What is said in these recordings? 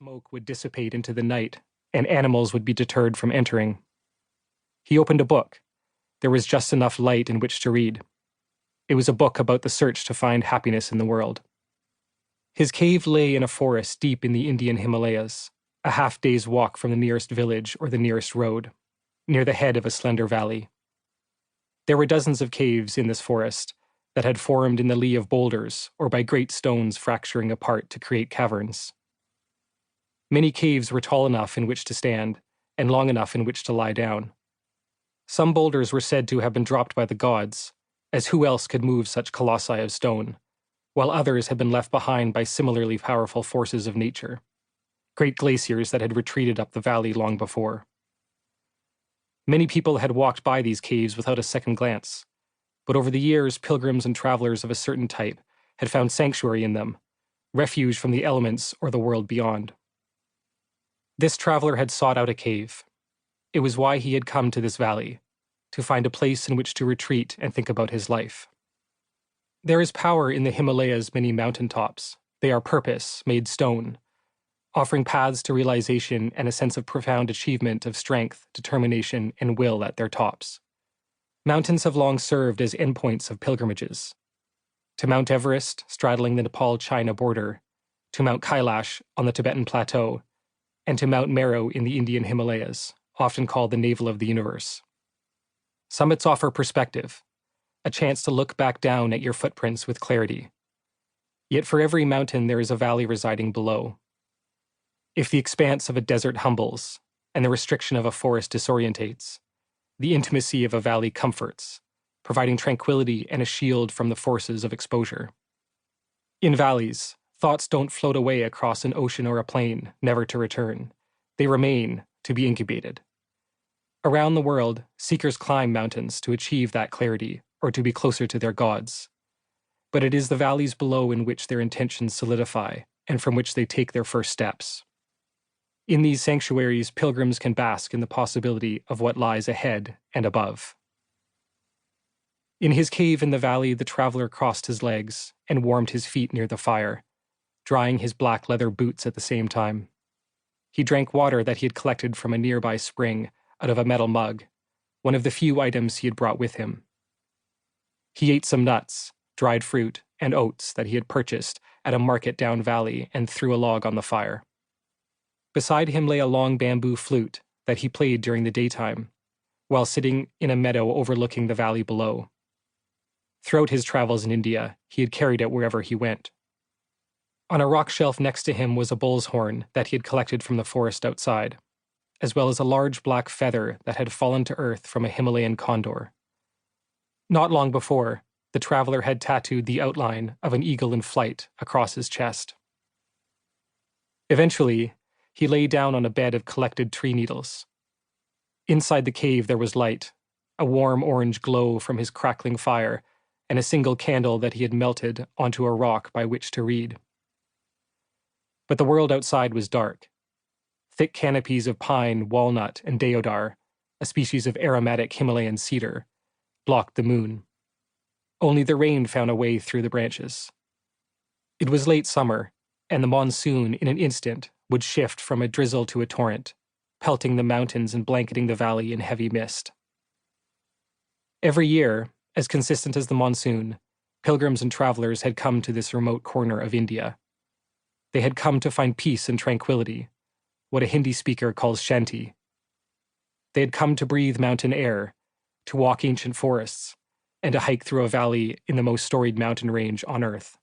smoke would dissipate into the night, and animals would be deterred from entering. He opened a book. There was just enough light in which to read. It was a book about the search to find happiness in the world. His cave lay in a forest deep in the Indian Himalayas, a half-day's walk from the nearest village or the nearest road, near the head of a slender valley. There were dozens of caves in this forest that had formed in the lee of boulders or by great stones fracturing apart to create caverns. Many caves were tall enough in which to stand and long enough in which to lie down. Some boulders were said to have been dropped by the gods, as who else could move such colossi of stone, while others had been left behind by similarly powerful forces of nature, great glaciers that had retreated up the valley long before. Many people had walked by these caves without a second glance, but over the years pilgrims and travelers of a certain type had found sanctuary in them, refuge from the elements or the world beyond. This traveler had sought out a cave. It was why he had come to this valley, to find a place in which to retreat and think about his life. There is power in the Himalayas' many mountaintops. They are purpose, made stone, offering paths to realization and a sense of profound achievement of strength, determination, and will at their tops. Mountains have long served as endpoints of pilgrimages. To Mount Everest, straddling the Nepal-China border, to Mount Kailash on the Tibetan Plateau, and to Mount Meru in the Indian Himalayas, often called the navel of the universe. Summits offer perspective, a chance to look back down at your footprints with clarity. Yet for every mountain there is a valley residing below. If the expanse of a desert humbles, and the restriction of a forest disorientates, the intimacy of a valley comforts, providing tranquility and a shield from the forces of exposure. In valleys, thoughts don't float away across an ocean or a plain, never to return. They remain, to be incubated. Around the world, seekers climb mountains to achieve that clarity or to be closer to their gods. But it is the valleys below in which their intentions solidify and from which they take their first steps. In these sanctuaries, pilgrims can bask in the possibility of what lies ahead and above. In his cave in the valley, the traveler crossed his legs and warmed his feet near the fire, drying his black leather boots at the same time. He drank water that he had collected from a nearby spring out of a metal mug, one of the few items he had brought with him. He ate some nuts, dried fruit, and oats that he had purchased at a market down valley and threw a log on the fire. Beside him lay a long bamboo flute that he played during the daytime, while sitting in a meadow overlooking the valley below. Throughout his travels in India, he had carried it wherever he went. On a rock shelf next to him was a bull's horn that he had collected from the forest outside, as well as a large black feather that had fallen to earth from a Himalayan condor. Not long before, the traveler had tattooed the outline of an eagle in flight across his chest. Eventually, he lay down on a bed of collected tree needles. Inside the cave there was light, a warm orange glow from his crackling fire, and a single candle that he had melted onto a rock by which to read. But the world outside was dark. Thick canopies of pine, walnut, and deodar, a species of aromatic Himalayan cedar, blocked the moon. Only the rain found a way through the branches. It was late summer, and the monsoon, in an instant, would shift from a drizzle to a torrent, pelting the mountains and blanketing the valley in heavy mist. Every year, as consistent as the monsoon, pilgrims and travelers had come to this remote corner of India. They had come to find peace and tranquility, what a Hindi speaker calls shanti. They had come to breathe mountain air, to walk ancient forests, and to hike through a valley in the most storied mountain range on earth.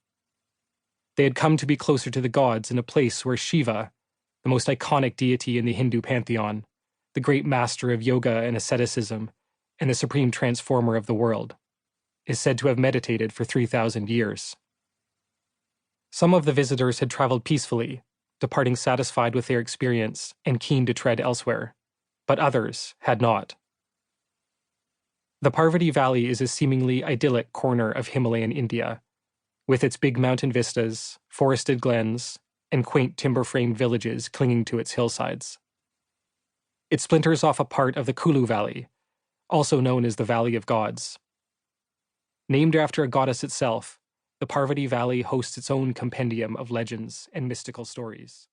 They had come to be closer to the gods in a place where Shiva, the most iconic deity in the Hindu pantheon, the great master of yoga and asceticism, and the supreme transformer of the world, is said to have meditated for 3,000 years. Some of the visitors had traveled peacefully, departing satisfied with their experience and keen to tread elsewhere, but others had not. The Parvati Valley is a seemingly idyllic corner of Himalayan India, with its big mountain vistas, forested glens, and quaint timber-framed villages clinging to its hillsides. It splinters off a part of the Kulu Valley, also known as the Valley of Gods. Named after a goddess itself, the Parvati Valley hosts its own compendium of legends and mystical stories.